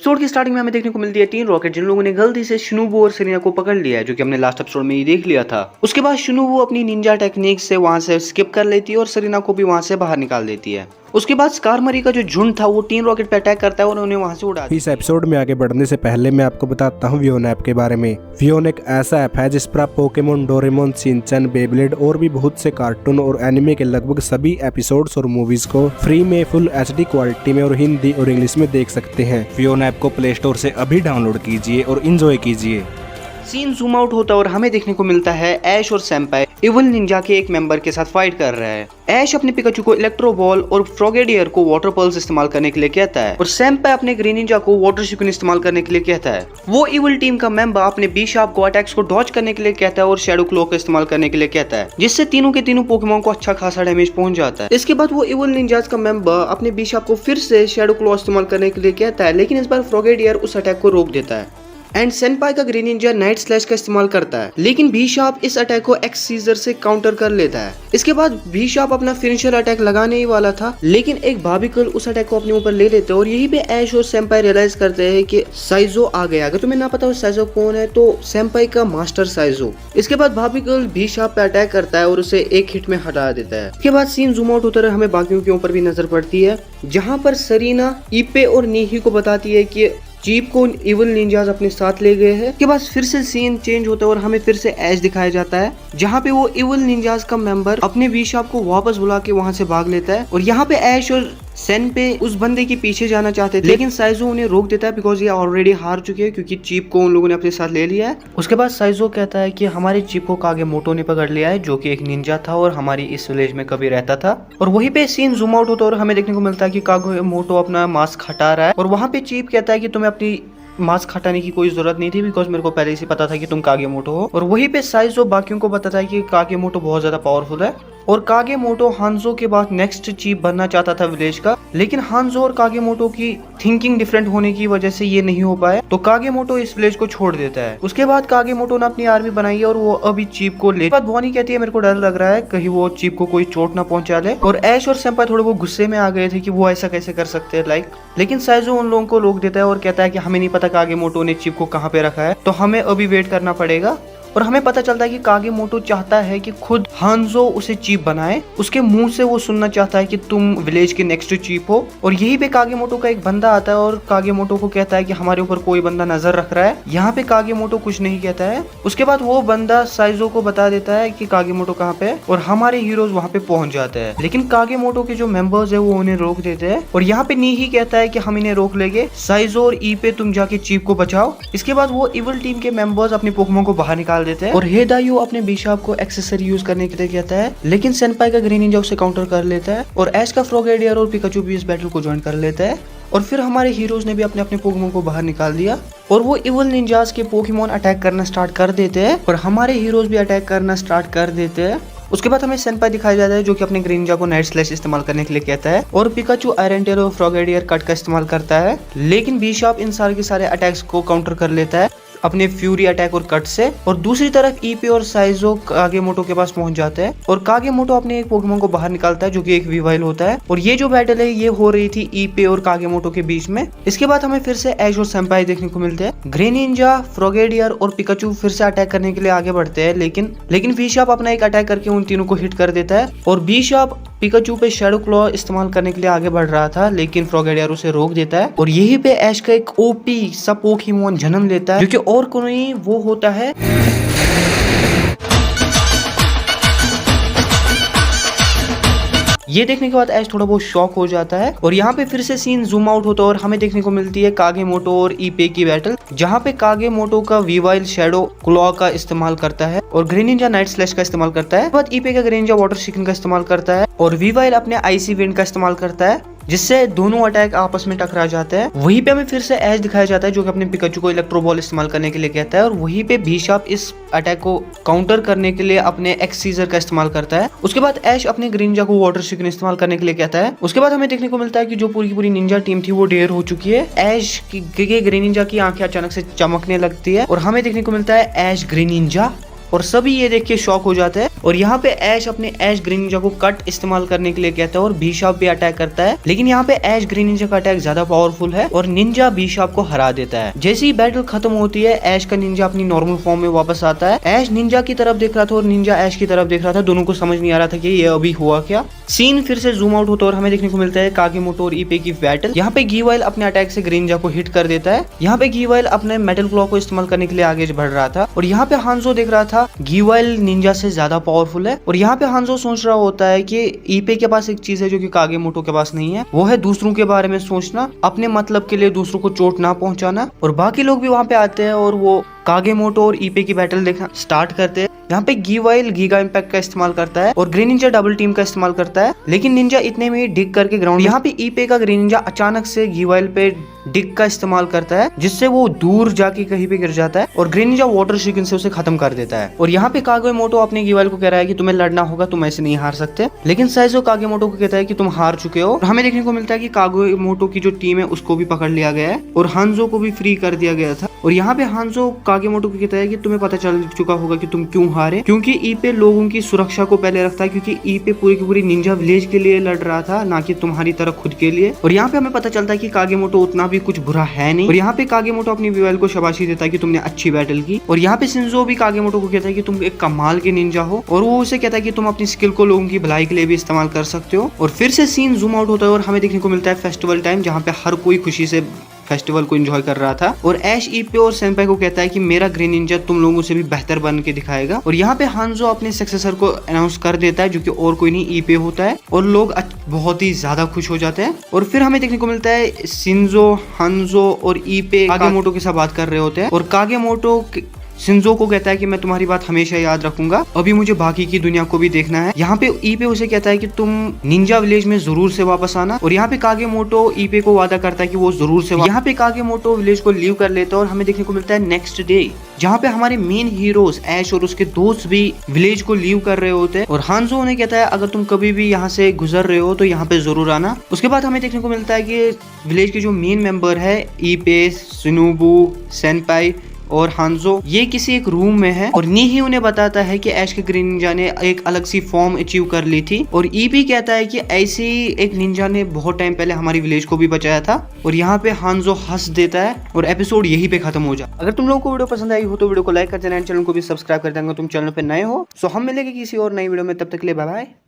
Episode की starting में हमें देखने को मिलती है टीन रॉकेट, जिन लोगों ने गलती से शिनोबू और सेरेना को पकड़ लिया है, जो कि हमने लास्ट एपिसोड में ही देख लिया था। उसके बाद शिनोबू अपनी निंजा टेक्निक से वहां से स्किप कर लेती है और सेरेना को भी वहां से बाहर निकाल देती है। उसके बाद स्कारमरी का जो झुंड था वो टीन रॉकेट पे अटैक करता है और उन्हें वहां से उड़ा देता है। इस एपिसोड में आगे बढ़ने से पहले मैं आपको बताता हूँ वियोन ऐप के बारे में। वियोन एक ऐसा ऐप है जिस पर आप पोकेमोन, डोरेमोन, शिनचैन, बेब्लेड और भी बहुत से कार्टून और एनिमे के लगभग सभी एपिसोड्स और मूवीज को फ्री में फुल HD क्वालिटी में और हिंदी और इंग्लिश में देख सकते हैं। वियोन ऐप को प्ले स्टोर से अभी डाउनलोड कीजिए और एंजॉय कीजिए। सीन जूम आउट होता है और हमें देखने को मिलता है ऐश और सैम्पाई इवल निंजा के एक मेंबर के साथ फाइट कर रहा है। ऐश अपने पिकाचू को इलेक्ट्रो बॉल और फ्रॉगेडियर को वाटर पल्स इस्तेमाल करने के लिए कहता है और सैम्पाई अपने ग्रीन निंजा को वाटर शिकुन इस्तेमाल करने के लिए कहता है। वो इवल टीम का मेंबर अपने बी शार्प को अटैक्स को डॉज करने के लिए कहता है और शैडो क्लॉ का इस्तेमाल करने के लिए कहता है, जिससे तीनों के तीनों पोकेमोन को अच्छा खासा डैमेज पहुंच जाता है। इसके बाद वो इवल निंजास का मेंबर अपने बी शार्प को फिर से शैडो क्लॉ इस्तेमाल करने के लिए कहता है, लेकिन इस बार फ्रॉगेडियर उस अटैक को रोक देता है। एंड सेनपाई का ग्रीन निंजा नाइट स्लैश का इस्तेमाल करता है, लेकिन भी शार्प इस अटैक को एक्स सीजर से काउंटर कर लेता है। इसके बाद भी शार्प अपना फिनिशर अटैक लगाने ही वाला था, लेकिन एक भाबिकल उस अटैक को अपने ऊपर ले लेते हैं और यही पे ऐश और सेनपाई रियलाइज करते हैं कि साइजो आ गया। अगर तुम्हें ना पता हो साइजो कौन है तो सेनपाई का मास्टर साइजो। इसके बाद भाबिकल भी शार्प पे अटैक करता है और उसे एक हिट में हटा देता है। इसके बाद सीन जूम आउट होता है, हमें बाकियों के ऊपर भी नजर पड़ती है, जहाँ पर सरीना इपे और नीही को बताती है कि चीप को इवल निंजास अपने साथ ले गए हैं। के बाद फिर से सीन चेंज होता है और हमें फिर से ऐश दिखाया जाता है, जहाँ पे वो इवल निंजास का मेंबर अपने वी शार्प को वापस बुला के वहाँ से भाग लेता है और यहाँ पे ऐश और सेन पे उस बंदे के पीछे जाना चाहते थे, लेकिन साइजो उन्हें रोक देता है बिकॉज ये ऑलरेडी हार चुके हैं क्योंकि चीप को उन लोगों ने अपने साथ ले लिया है। उसके बाद साइजो कहता है कि हमारे चीप को कागेमोटो ने पकड़ लिया है, जो कि एक निंजा था और हमारी इस विलेज में कभी रहता था। और वहीं पे सीन जूम आउट होता है और हमें देखने को मिलता है कि कागेमोटो अपना मास्क हटा रहा है और वहाँ पे चीप कहता है कि तुम्हें अपनी मास्क हटाने की कोई जरूरत नहीं थी बिकॉज मेरे को पहले से पता था कि तुम कागेमोटो हो। और वहीं पे साइजो बाकियों को बताता है कि कागेमोटो बहुत ज्यादा पावरफुल है और कागेमोटो हांजो के बाद नेक्स्ट चीफ बनना चाहता था विलेज का, लेकिन हांजो और कागेमोटो की थिंकिंग डिफरेंट होने की वजह से ये नहीं हो पाया, तो कागेमोटो इस विलेज को छोड़ देता है। उसके बाद कागेमोटो ने अपनी आर्मी बनाई है और वो अभी चीफ को ले। बाद बोनी कहती है मेरे को डर लग रहा है कहीं वो चीफ को कोई चोट ना पहुंचा ले, और ऐश और सेंपाई थोड़े वो गुस्से में आ गए थे कि वो ऐसा कैसे कर सकते हैं लेकिन साइजो उन लोगों को रोक देता है और कहता है कि हमें नहीं पता कागेमोटो ने चीफ को कहाँ पे रखा है, तो हमें अभी वेट करना पड़ेगा। और हमें पता चलता है कि कागेमोटो चाहता है कि खुद हांजो उसे चीफ बनाए, उसके मुंह से वो सुनना चाहता है कि तुम विलेज के नेक्स्ट चीफ हो। और यही पे कागेमोटो का एक बंदा आता है और कागेमोटो को कहता है कि हमारे ऊपर कोई बंदा नजर रख रहा है। यहाँ पे कागेमोटो कुछ नहीं कहता है। उसके बाद वो बंदा साइजो को बता देता है कि कागेमोटो कहाँ पे है और हमारे हीरोज वहाँ पे पहुंच जाते हैं, लेकिन कागेमोटो के जो मेंबर्स है वो उन्हें रोक देते हैं। और यहाँ पे नीही कहता है कि हम इन्हें रोक लेंगे, साइजो और ई पे तुम जाके चीफ को बचाओ। इसके बाद वो इवल टीम के मेंबर्स अपने पोकेमोन को बाहर निकाल देते हैं और हेदायो अपने बिशप को एक्सेसरी यूज करने के लिए कहता है, लेकिन सेनपाई का ग्रीन निंजा उसे काउंटर कर लेता है और ऐश का फ्रॉगेडियर और पिकाचू भी इस बैटल को ज्वाइन कर लेता है। और फिर हमारे हीरोज ने भी अपने अपने पोकेमोन को बाहर निकाल दिया और वो इवल निंजास के पोकेमोन अटैक करना स्टार्ट कर देते हैं और हमारे हीरोज भी अटैक करना स्टार्ट कर देते हैं। उसके बाद हमें सेनपाई दिखाया जाता है जो कि अपने ग्रीन निंजा को नाइट स्लैश इस्तेमाल करने के लिए कहता है और पिकाचू आयरन टेल और फ्रॉगेडियर कट का इस्तेमाल करता है, लेकिन बिशप इन सारे के सारे अटैक्स को काउंटर कर लेता है अपने फ्यूरी अटैक और कट से। और दूसरी तरफ ईपे और साइजो कागेमोटो के पास पहुंच जाते हैं और कागेमोटो अपने एक पोकेमोन को बाहर निकालता है जो कि एक वीवाइल होता है। और ये जो बैटल है ये हो रही थी ईपे और कागेमोटो के बीच में। इसके बाद हमें फिर से ऐश और सेंपाई देखने को मिलते हैं। ग्रीन निंजा, फ्रॉगेडियर और पिकाचू फिर से अटैक करने के लिए आगे बढ़ते हैं, लेकिन बिशप अपना एक अटैक करके उन तीनों को हिट कर देता है और बिशप पिकाचू पे शैडो क्लॉ इस्तेमाल करने के लिए आगे बढ़ रहा था, लेकिन फ्रॉगेडियर उसे रोक देता है। और यही पे ऐश का एक ओपी सा पोकेमोन जन्म लेता है जो कि और कोई वो होता है ये देखने के बाद ऐश थोड़ा बहुत शॉक हो जाता है। और यहाँ पे फिर से सीन जूम आउट होता है और हमें देखने को मिलती है कागेमोटो और ईपे की बैटल, जहाँ पे कागेमोटो का वीवाइल शैडो क्लॉ का इस्तेमाल करता है और ग्रीन निंजा नाइट स्लैश का इस्तेमाल करता है। बाद ईपे का ग्रीन निंजा वाटर शिकन का इस्तेमाल करता है और वीवाइल अपने आईसी विंड का इस्तेमाल करता है, जिससे दोनों अटैक आपस में टकरा जाते हैं। वहीं पे हमें फिर से ऐश दिखाया जाता है जो कि अपने पिकाचू को इलेक्ट्रो बॉल इस्तेमाल करने के लिए कहता है और वहीं पे बिशप इस अटैक को काउंटर करने के लिए अपने एक्स सीजर का इस्तेमाल करता है। उसके बाद ऐश अपने ग्रीन निंजा को वाटर शिकन इस्तेमाल करने के लिए कहता है। उसके बाद हमें देखने को मिलता है कि जो पूरी की पूरी निंजा टीम थी वो ढेर हो चुकी है। ऐश की ग्रीन निंजा की आंखें अचानक से चमकने लगती है और हमें देखने को मिलता है ऐश ग्रीन निंजा और सभी ये देख के शॉक हो जाते हैं। और यहाँ पे ऐश अपने ऐश ग्रीन निंजा को कट इस्तेमाल करने के लिए कहता है और बी शार्प भी अटैक करता है, लेकिन यहाँ पे ऐश ग्रीन निंजा का अटैक ज्यादा पावरफुल है और निंजा बी शार्प को हरा देता है। जैसे ही बैटल खत्म होती है ऐश का निंजा अपनी नॉर्मल फॉर्म में वापस आता है। ऐश निंजा की तरफ देख रहा था और निंजा ऐश की तरफ देख रहा था, दोनों को समझ नहीं आ रहा था कि ये अभी हुआ क्या। सीन फिर से जूम आउट होता है और हमें देखने को मिलता है कागेमोटो और ईपे की बैटल। यहाँ पे गीवाइल अपने अटैक से ग्रीन निंजा को हिट कर देता है। यहाँ पे गीवाइल अपने मेटल क्लॉ को इस्तेमाल करने के लिए आगे बढ़ रहा था और यहाँ पे हांजो देख रहा था गीवाइल निंजा से ज्यादा पावरफुल है। और यहाँ पे हांजो सोच रहा होता है कि ईपे के पास एक चीज है जो कि कागेमोटो के पास नहीं है, वो है दूसरों के बारे में सोचना, अपने मतलब के लिए दूसरों को चोट ना पहुंचाना। और बाकी लोग भी वहाँ पे आते हैं और वो कागेमोटो और ईपे की बैटल देखना स्टार्ट करते हैं। यहाँ पे गीवाइल गीगा इम्पैक्ट का इस्तेमाल करता है और ग्रीन निंजा डबल टीम का इस्तेमाल करता है, लेकिन निंजा इतने में ही डिग करके ग्राउंड। यहाँ पे ईपे का ग्रीन निंजा अचानक से गीवाइल पे डिग का इस्तेमाल करता है, जिससे वो दूर जाके कहीं पे गिर जाता है और ग्रीन निंजा वाटर शिकन से उसे खत्म कर देता है। और यहाँ पे कागेमोटो अपने गीवाइल को कह रहा है कि तुम्हें लड़ना होगा, तुम ऐसे नहीं हार सकते, लेकिन साइजो कागेमोटो को कहता है कि तुम हार चुके हो। और हमें देखने को मिलता है कि कागेमोटो की जो टीम है उसको भी पकड़ लिया गया है और हांजो को भी फ्री कर दिया गया था। और यहाँ पे हांजो कागेमोटो को कहता है कि तुम्हें पता चल चुका होगा कि तुम क्यों हारे, क्योंकि ईपे लोगों की सुरक्षा को पहले रखता है, क्योंकि ईपे पूरी की पूरी निंजा विलेज के लिए लड़ रहा था, ना कि तुम्हारी तरह खुद के लिए। और यहाँ पे हमें पता चलता है कि कागेमोटो उतना भी कुछ बुरा है नहीं। और यहाँ पे कागेमोटो अपनी गीवाइल को शाबाशी देता है कि तुमने अच्छी बैटल की। और यहाँ पे शिंजो भी कागेमोटो को कहता है कि तुम एक कमाल के निंजा हो, और वो उसे कहता है कि तुम अपनी स्किल को लोगों की भलाई के लिए भी इस्तेमाल कर सकते हो। और फिर से सीन जूम आउट होता है और हमें देखने को मिलता है फेस्टिवल टाइम, जहाँ पे हर कोई खुशी से फेस्टिवल को एंजॉय कर रहा था। और ऐश ईपे और सेंपाई को कहता है कि मेरा ग्रीन निंजा तुम लोगों से भी बेहतर बन के दिखाएगा। और यहाँ पे हांजो अपने सक्सेसर को अनाउंस कर देता है, जो कि और कोई नहीं ईपे होता है, और लोग बहुत ही ज्यादा खुश हो जाते हैं। और फिर हमें देखने को मिलता है शिंजो, हांजो और ईपे कागेमोटो के साथ बात कर रहे होते हैं और कागेमोटो शिंजो को कहता है कि मैं तुम्हारी बात हमेशा याद रखूंगा, अभी मुझे बाकी की दुनिया को भी देखना है। यहाँ पे ईपे उसे कहता है कि तुम निंजा विलेज में जरूर से वापस आना। और यहाँ पे कागेमोटो ईपे को वादा करता है कि वो जरूर से यहाँ पे कागेमोटो विलेज को लीव कर लेता है। और हमें देखने को मिलता है नेक्स्ट डे, जहाँ पे हमारे मेन हीरोज ऐश और उसके दोस्त भी विलेज को लीव कर रहे होते हैं। और हांजो उन्हें कहता है अगर तुम कभी भी यहाँ से गुजर रहे हो तो यहाँ पे जरूर आना। उसके बाद हमें देखने को मिलता है कि विलेज के जो मेन मेंबर है ईपे, शिनोबु, सेनपाई और हांजो, ये किसी एक रूम में है और नी ही उन्हें बताता है कि ऐश के ग्रीन निंजा ने एक अलग सी फॉर्म अचीव कर ली थी। और ई भी कहता है कि ऐसी एक निंजा ने बहुत टाइम पहले हमारी विलेज को भी बचाया था। और यहाँ पे हांजो हंस देता है और एपिसोड यही पे खत्म हो जाता है। अगर तुम लोगों को वीडियो पसंद आई हो तो वीडियो को लाइक कर देना, चैनल को भी सब्सक्राइब कर देना तुम चैनल पे नए हो। सो हम मिलेंगे किसी और नई वीडियो में, तब तक के लिए बाय बाय।